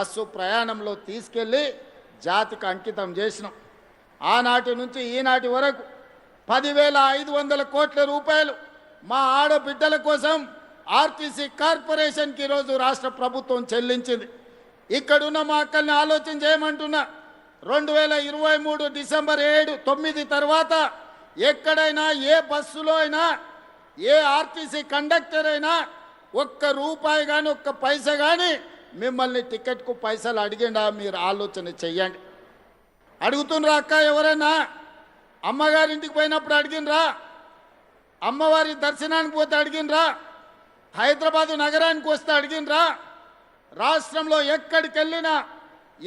Bus ప్రయాణంలో తీసుకెళ్ళి జాతికి అంకితం చేసినాం. ఆనాటి నుంచి ఈనాటి వరకు 10,500 కోట్ల రూపాయలు మా ఆడబిడ్డల కోసం ఆర్టీసీ కార్పొరేషన్కి ఈరోజు రాష్ట్ర ప్రభుత్వం చెల్లించింది. ఇక్కడున్న మా అక్కల్ని ఆలోచన చేయమంటున్నా. 2023 డిసెంబర్ 9 తర్వాత ఎక్కడైనా ఏ బస్సులో అయినా ఏ ఆర్టీసీ కండక్టర్ అయినా ఒక్క రూపాయి కానీ ఒక్క పైసా కానీ మిమ్మల్ని టికెట్కు పైసలు అడిగిండా? మీరు ఆలోచన చెయ్యండి. అడుగుతుండ్రా అక్క? ఎవరైనా అమ్మగారింటికి పోయినప్పుడు అడిగినరా? అమ్మవారి దర్శనానికి పోతే అడిగినరా? హైదరాబాదు నగరానికి వస్తే అడిగినరా? రాష్ట్రంలో ఎక్కడికి వెళ్ళినా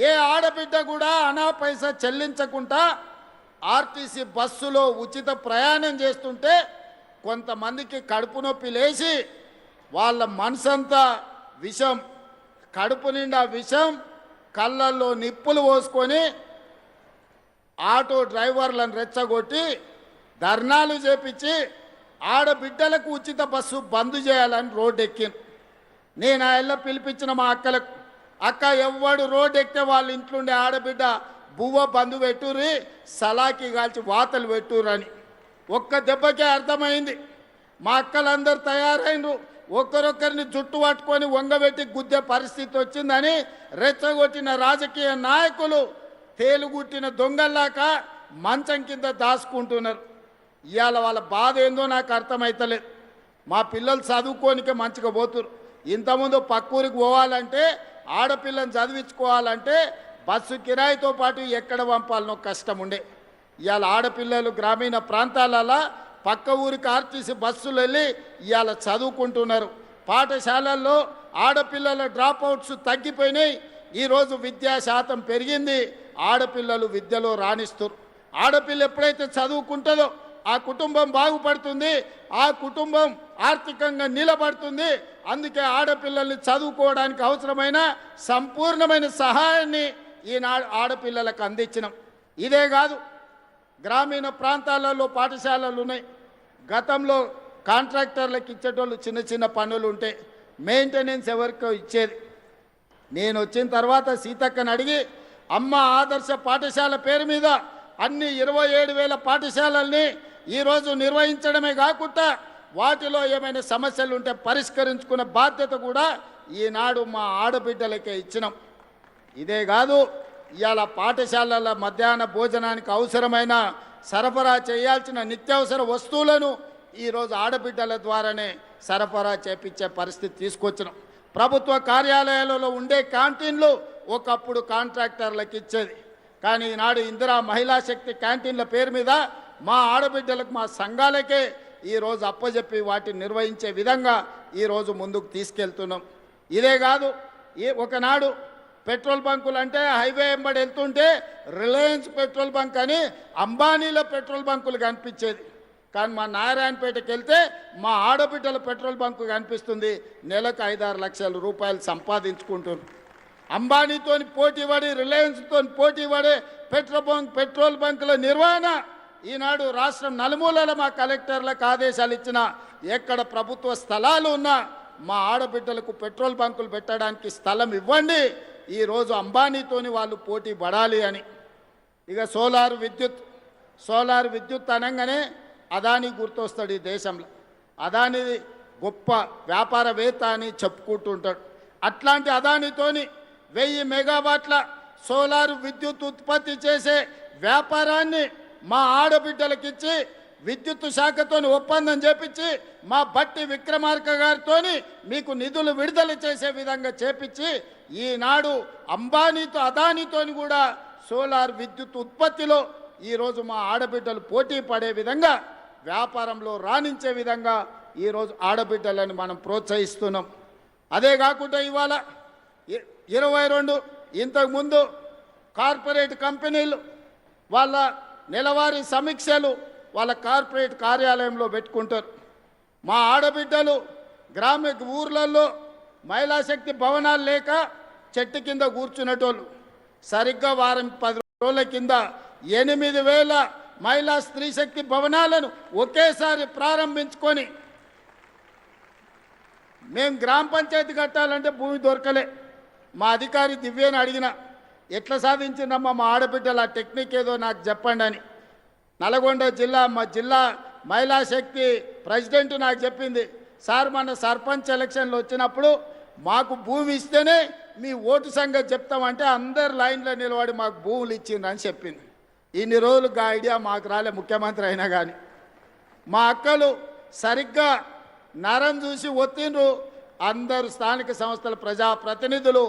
ఏ ఆడబిడ్డ కూడా అనా పైసా చెల్లించకుండా ఆర్టీసీ బస్సులో ఉచిత ప్రయాణం చేస్తుంటే కొంతమందికి కడుపు నొప్పి లేచి వాళ్ళ మనసంతా విషం, కడుపు నిండా విషం, కళ్ళల్లో నిప్పులు పోసుకొని ఆటో డ్రైవర్లను రెచ్చగొట్టి ధర్నాలు చేపించి ఆడబిడ్డలకు ఉచిత బస్సు బంద్ చేయాలని రోడ్డు ఎక్కింది. నేను ఆ పిలిపించిన మా అక్కలకు, అక్క ఎవ్వడు రోడ్డు ఎక్కితే వాళ్ళ ఇంట్లోండే ఆడబిడ్డ బువ్వ బంధు పెట్టుర్రి, సలాకి కాల్చి వాతలు పెట్టుర్రని. ఒక్క దెబ్బకే అర్థమైంది. మా అక్కలందరూ తయారైనరు. ఒకరొకరిని జుట్టు పట్టుకొని వంగబెట్టి గుద్దే పరిస్థితి వచ్చిందని రెచ్చగొట్టిన రాజకీయ నాయకులు తేలుగుట్టిన దొంగల్లాక మంచం కింద దాచుకుంటున్నారు. ఇవాళ వాళ్ళ బాధ ఏందో నాకు అర్థమవుతలేదు. మా పిల్లలు చదువుకోనికే మంచిగా పోతున్నారు. ఇంతకుముందు పక్కూరికి పోవాలంటే, ఆడపిల్లని చదివించుకోవాలంటే బస్సు కిరాయితో పాటు ఎక్కడ పంపాలనో కష్టం ఉండే. ఇవాళ ఆడపిల్లలు గ్రామీణ ప్రాంతాలలో పక్క ఊరికి ఆర్టీసీ బస్సులు వెళ్ళి ఇవాళ చదువుకుంటున్నారు. పాఠశాలల్లో ఆడపిల్లల డ్రాప్అవుట్స్ తగ్గిపోయినాయి. ఈరోజు విద్యా శాతం పెరిగింది. ఆడపిల్లలు విద్యలో రాణిస్తారు. ఆడపిల్ల ఎప్పుడైతే చదువుకుంటుందో ఆ కుటుంబం బాగుపడుతుంది, ఆ కుటుంబం ఆర్థికంగా నిలబడుతుంది. అందుకే ఆడపిల్లల్ని చదువుకోవడానికి అవసరమైన సంపూర్ణమైన సహాయాన్ని ఈనాడు ఆడపిల్లలకు అందించినాం. ఇదే కాదు, గ్రామీణ ప్రాంతాలలో పాఠశాలలు ఉన్నాయి. గతంలో కాంట్రాక్టర్లకు ఇచ్చేటోళ్ళు చిన్న చిన్న పనులు ఉంటే మెయింటెనెన్స్ ఎవరికో ఇచ్చేది. నేను వచ్చిన తర్వాత సీతక్కని అడిగి అమ్మ ఆదర్శ పాఠశాల పేరు మీద అన్ని 27,000 పాఠశాలల్ని ఈరోజు నిర్వహించడమే కాకుండా వాటిలో ఏమైనా సమస్యలు ఉంటే పరిష్కరించుకునే బాధ్యత కూడా ఈనాడు మా ఆడబిడ్డలకే ఇచ్చినాం. ఇదే కాదు, ఇవాళ పాఠశాలల మధ్యాహ్న భోజనానికి అవసరమైన సరఫరా చేయాల్సిన నిత్యావసర వస్తువులను ఈరోజు ఆడబిడ్డల ద్వారానే సరఫరా చేపించే పరిస్థితి తీసుకొచ్చినాం. ప్రభుత్వ కార్యాలయాలలో ఉండే క్యాంటీన్లు ఒకప్పుడు కాంట్రాక్టర్లకు ఇచ్చేది. కానీ ఈనాడు ఇందిరా మహిళా శక్తి క్యాంటీన్ల పేరు మీద మా ఆడబిడ్డలకు, మా సంఘాలకే ఈరోజు అప్పచెప్పి వాటిని నిర్వహించే విధంగా ఈరోజు ముందుకు తీసుకెళ్తున్నాం. ఇదే కాదు, ఒకనాడు పెట్రోల్ బంకులు అంటే హైవే వెంబడి వెళ్తుంటే రిలయన్స్ పెట్రోల్ బంక్ అని అంబానీల పెట్రోల్ బంకులు కనిపించేది. కానీ మా నారాయణపేటకి వెళ్తే మా ఆడబిడ్డల పెట్రోల్ బంకు కనిపిస్తుంది. నెలకు 5-6 లక్షల రూపాయలు సంపాదించుకుంటున్నారు. అంబానీతో పోటీ పడి, రిలయన్స్తో పోటీ పడే పెట్రోల్ బంకుల నిర్వహణ ఈనాడు రాష్ట్రం నలుమూలల మా కలెక్టర్లకు ఆదేశాలు ఇచ్చిన ఎక్కడ ప్రభుత్వ స్థలాలు ఉన్నా మా ఆడబిడ్డలకు పెట్రోల్ బంకులు పెట్టడానికి స్థలం ఇవ్వండి. ఈరోజు అంబానీతోని వాళ్ళు పోటీ పడాలి అని. ఇక సోలార్ విద్యుత్ అనగానే అదానీ గుర్తొస్తాడు ఈ దేశంలో. అదానీ గొప్ప వ్యాపారవేత్త అని చెప్పుకుంటుంటాడు. అట్లాంటి అదానీతోని 1000 మెగావాట్ల సోలార్ విద్యుత్ ఉత్పత్తి చేసే వ్యాపారాన్ని మా ఆడబిడ్డలకు ఇచ్చి విద్యుత్ శాఖతో ఒప్పందం చేపించి మా బట్టి విక్రమార్క గారితో మీకు నిధులు విడుదల చేసే విధంగా చేపించి ఈనాడు అంబానీతో అదానీతోని కూడా సోలార్ విద్యుత్ ఉత్పత్తిలో ఈరోజు మా ఆడబిడ్డలు పోటీ పడే విధంగా, వ్యాపారంలో రాణించే విధంగా ఈరోజు ఆడబిడ్డలను మనం ప్రోత్సహిస్తున్నాం. అదే కాకుండా ఇవాళ 22 ఇంతకుముందు కార్పొరేట్ కంపెనీలు వాళ్ళ నెలవారీ సమీక్షలు వాళ్ళ కార్పొరేట్ కార్యాలయంలో పెట్టుకుంటారు. మా ఆడబిడ్డలు ఊర్లలో మహిళా శక్తి భవనాలు లేక చెట్టు కింద కూర్చునేటోళ్ళు. సరిగ్గా వారం 10 రోజుల కింద 8,000 మహిళా స్త్రీ శక్తి భవనాలను ఒకేసారి ప్రారంభించుకొని మేము గ్రామ పంచాయతీ కట్టాలంటే భూమి దొరకలే. మా అధికారి దివ్యని అడిగిన, ఎట్లా సాధించిందమ్మా మా ఆడబిడ్డల టెక్నిక్ ఏదో నాకు చెప్పండి అని. నల్గొండ జిల్లా మా జిల్లా మహిళా శక్తి ప్రెసిడెంట్ నాకు చెప్పింది, సార్ మన సర్పంచ్ ఎలక్షన్లు వచ్చినప్పుడు మాకు భూమి ఇస్తేనే మీ ఓటు సంగతి చెప్తామంటే అందరు లైన్లో నిలబడి మాకు భూములు ఇచ్చిండ్రు అని చెప్పింది. ఇన్ని రోజులు ఆ ఐడియా మాకు రాలే, ముఖ్యమంత్రి అయినా కానీ. మా అక్కలు సరిగ్గా నరం చూసి ఒత్తిండ్రు. అందరు స్థానిక సంస్థల ప్రజాప్రతినిధులు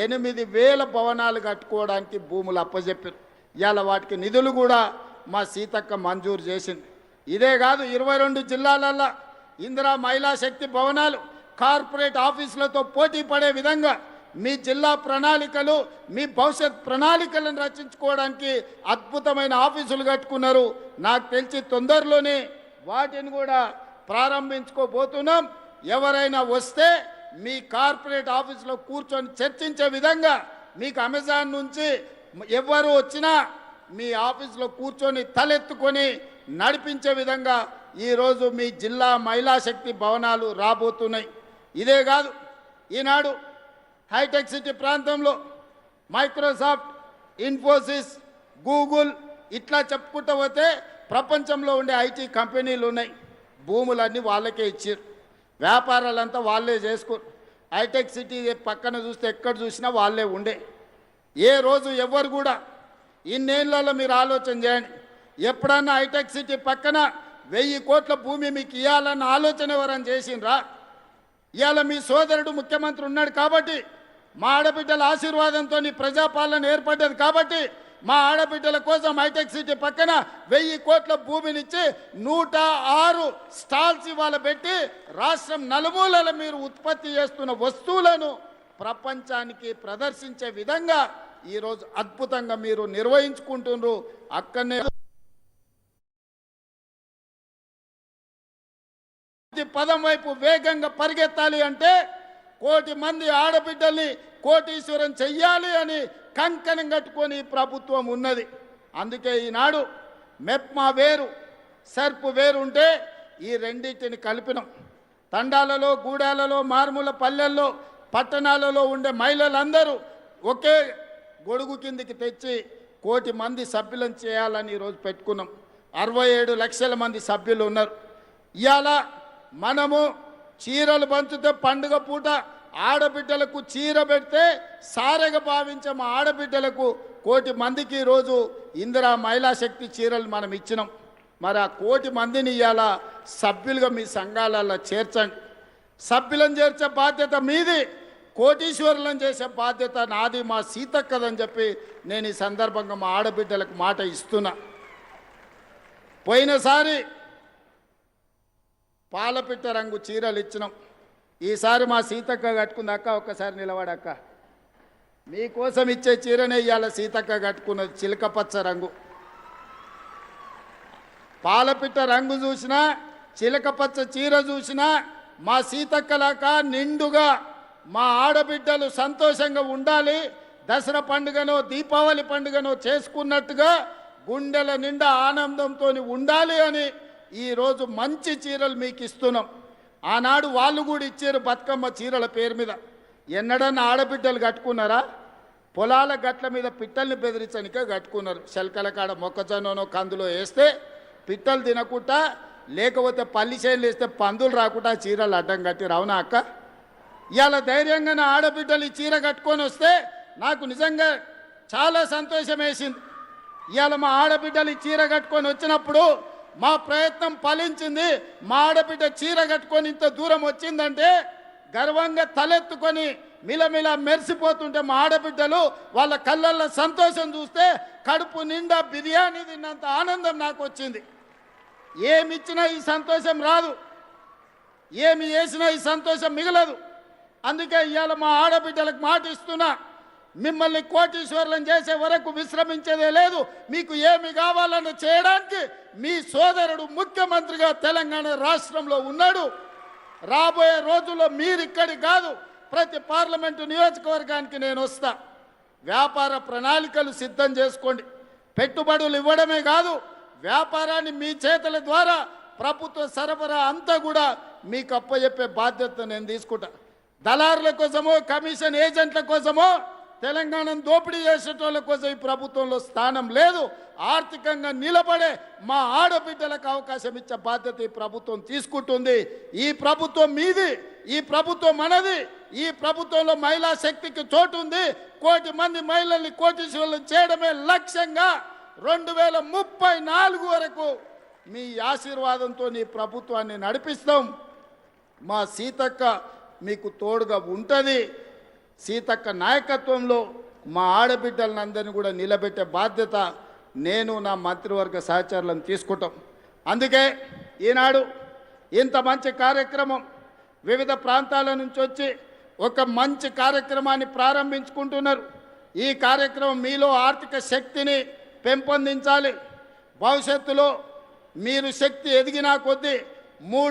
8,000 భవనాలు కట్టుకోవడానికి భూములు అప్పచెప్పారు. ఇవాళ వాటికి నిధులు కూడా మా సీతక్క మంజూరు చేసింది. ఇదే కాదు, 22 జిల్లాలల్లో ఇందిరా మహిళా శక్తి భవనాలు కార్పొరేట్ ఆఫీసులతో పోటీ పడే విధంగా మీ జిల్లా ప్రణాళికలు, మీ భవిష్యత్ ప్రణాళికలను రచించుకోవడానికి అద్భుతమైన ఆఫీసులు కట్టుకున్నారు. నాకు తెలిసి తొందరలోనే వాటిని కూడా ప్రారంభించుకోబోతున్నాం. ఎవరైనా వస్తే మీ కార్పొరేట్ ఆఫీసులో కూర్చొని చర్చించే విధంగా, మీకు అమెజాన్ నుంచి ఎవరు వచ్చినా మీ ఆఫీసులో కూర్చొని తలెత్తుకొని నడిపించే విధంగా ఈరోజు మీ జిల్లా మహిళా శక్తి భవనాలు రాబోతున్నాయి. ఇదే కాదు, ఈనాడు హైటెక్ సిటీ ప్రాంతంలో మైక్రోసాఫ్ట్, ఇన్ఫోసిస్, గూగుల్ ఇట్లా చెప్పుకుంటూ పోతే ప్రపంచంలో ఉండే ఐటీ కంపెనీలు ఉన్నాయి. భూములన్నీ వాళ్ళకే ఇచ్చారు, వ్యాపారాలంతా వాళ్ళే చేసుకోరు. హైటెక్ సిటీ పక్కన చూస్తే ఎక్కడ చూసినా వాళ్ళే ఉండే. ఏ రోజు ఎవరు కూడా ఇన్నేళ్లలో మీరు ఆలోచన చేయండి, ఎప్పుడన్నా హైటెక్ సిటీ పక్కన 1000 కోట్ల భూమి మీకు ఇవ్వాలన్న ఆలోచన ఎవరైనా చేసిండ్రా? ఇవాళ మీ సోదరుడు ముఖ్యమంత్రి ఉన్నాడు కాబట్టి, మా ఆడబిడ్డల ఆశీర్వాదంతో ప్రజాపాలన ఏర్పడ్డది కాబట్టి, మా ఆడబిడ్డల కోసం హైటెక్ సిటీ పక్కన 1000 కోట్ల భూమినిచ్చి 106 స్టాల్స్ ఇవాళ పెట్టి రాష్ట్రం నలుమూలల మీరు ఉత్పత్తి చేస్తున్న వస్తువులను ప్రపంచానికి ప్రదర్శించే విధంగా ఈరోజు అద్భుతంగా మీరు నిర్వహించుకుంటున్నారు. అక్కడనే పదం వైపు వేగంగా పరిగెత్తాలి అంటే 1 కోటి మంది ఆడబిడ్డల్ని కోటీశ్వరం చెయ్యాలి అని కంకణం కట్టుకొని ప్రభుత్వం ఉన్నది. అందుకే ఈనాడు మెప్మా వేరు, సర్పు వేరు ఉంటే ఈ రెండింటిని కలిపినాం. తండాలలో, గూడాలలో, మారుమూల పల్లెల్లో, పట్టణాలలో ఉండే మహిళలందరూ ఒకే గొడుగు కిందికి తెచ్చి 1 కోటి మంది సభ్యులను చేయాలని ఈరోజు పెట్టుకున్నాం. 67 లక్షల మంది సభ్యులు ఉన్నారు. ఇవాళ మనము చీరలు పంచుతే పండుగ పూట ఆడబిడ్డలకు చీర పెడితే సారెగా భావించే మా ఆడబిడ్డలకు 1 కోటి మందికి ఈరోజు ఇందిరా మహిళా శక్తి చీరలు మనం ఇచ్చినాం. మరి ఆ 1 కోటి మందిని ఇవాళ సభ్యులుగా మీ సంఘాలలో చేర్చండి. సభ్యులను చేర్చే బాధ్యత మీది, కోటీశ్వరులను చేసే బాధ్యత నాది, మా సీతక్కదని చెప్పి నేను ఈ సందర్భంగా మా ఆడబిడ్డలకు మాట ఇస్తున్నా. పోయినసారి పాలపిట్ట రంగు చీరలు ఇచ్చినాం. ఈసారి మా సీతక్క కట్టుకుంది. అక్క ఒక్కసారి నిలబడక్క, మీకోసం ఇచ్చే చీరనే ఇవాళ సీతక్క కట్టుకున్నది, చిలకపచ్చ రంగు. పాలపిట్ట రంగు చూసినా, చిలకపచ్చ చీర చూసినా మా సీతక్కలాక నిండుగా మా ఆడబిడ్డలు సంతోషంగా ఉండాలి, దసరా పండుగనో దీపావళి పండుగనో చేసుకున్నట్టుగా గుండెల నిండా ఆనందంతో ఉండాలి అని ఈరోజు మంచి చీరలు మీకు ఇస్తున్నాం. ఆనాడు వాళ్ళు కూడా ఇచ్చారు బతుకమ్మ చీరల పేరు మీద. ఎన్నడన్నా ఆడబిడ్డలు కట్టుకున్నారా? పొలాల గట్ల మీద పిట్టల్ని బెదిరించనికే కట్టుకున్నారు. శల్కల కాడ మొక్కజొన్ననో కందులో వేస్తే పిట్టలు తినకుండా, లేకపోతే పల్లి చేనులు వేస్తే పందులు రాకుండా చీరలు అడ్డం కట్టిరు. అవునా అక్క? ఇవాళ ధైర్యంగా నా ఆడబిడ్డలు ఈ చీర కట్టుకొని వస్తే నాకు నిజంగా చాలా సంతోషం వేసింది. ఇవాళ మా ఆడబిడ్డలు ఈ చీర కట్టుకొని వచ్చినప్పుడు మా ప్రయత్నం ఫలించింది. మా ఆడబిడ్డ చీర కట్టుకొని ఇంత దూరం వచ్చిందంటే గర్వంగా తలెత్తుకొని మిలమిల మెరిసిపోతుంటే మా ఆడబిడ్డలు వాళ్ళ కళ్ళల్లో సంతోషం చూస్తే కడుపు నిండా బిర్యానీ తిన్నంత ఆనందం నాకు వచ్చింది. ఏమి ఇచ్చినా ఈ సంతోషం రాదు, ఏమి చేసినా ఈ సంతోషం మిగలదు. అందుకే ఇవాళ మా ఆడబిడ్డలకు మాట ఇస్తున్నా, మిమ్మల్ని కోటీశ్వరులను చేసే వరకు విశ్రమించేదే లేదు. మీకు ఏమి కావాలని చేయడానికి మీ సోదరుడు ముఖ్యమంత్రిగా తెలంగాణ రాష్ట్రంలో ఉన్నాడు. రాబోయే రోజుల్లో మీరు ఇక్కడికి కాదు, ప్రతి పార్లమెంటు నియోజకవర్గానికి నేను వస్తా. వ్యాపార ప్రణాళికలు సిద్ధం చేసుకోండి. పెట్టుబడులు ఇవ్వడమే కాదు, వ్యాపారాన్ని మీ చేతుల ద్వారా ప్రభుత్వ సరఫరా అంతా కూడా మీకు అప్పచెప్పే బాధ్యత నేను తీసుకుంటా. దళారుల కోసమో కమిషన్ ఏజెంట్ల కోసమో తెలంగాణను దోపిడీ చేసేటోళ్ళ కోసం ఈ ప్రభుత్వంలో స్థానం లేదు. ఆర్థికంగా నిలబడే మా ఆడబిడ్డలకు అవకాశం ఇచ్చే బాధ్యత ఈ ప్రభుత్వం తీసుకుంటుంది. ఈ ప్రభుత్వం మీది, ఈ ప్రభుత్వం మనది. ఈ ప్రభుత్వంలో మహిళా శక్తికి చోటు ఉంది. 1 కోటి మంది మహిళల్ని కోటీశ్వరులను చేయడమే లక్ష్యంగా 2034 వరకు మీ ఆశీర్వాదంతో ఈ ప్రభుత్వాన్ని నడిపిస్తాం. మా సీతక్క మీకు తోడుగా ఉంటుంది. సీతక్క నాయకత్వంలో మా ఆడబిడ్డలందరినీ కూడా నిలబెట్టే బాధ్యత నేను నా మంత్రివర్గ సహచరులను తీసుకుంటాం. అందుకే ఈనాడు ఇంత మంచి కార్యక్రమం వివిధ ప్రాంతాల నుంచి వచ్చి ఒక మంచి కార్యక్రమాన్ని ప్రారంభించుకుంటున్నారు. ఈ కార్యక్రమం మీలో ఆర్థిక శక్తిని పెంపొందించాలి. భవిష్యత్తులో మీరు శక్తి ఎదిగినా కొద్దీ 3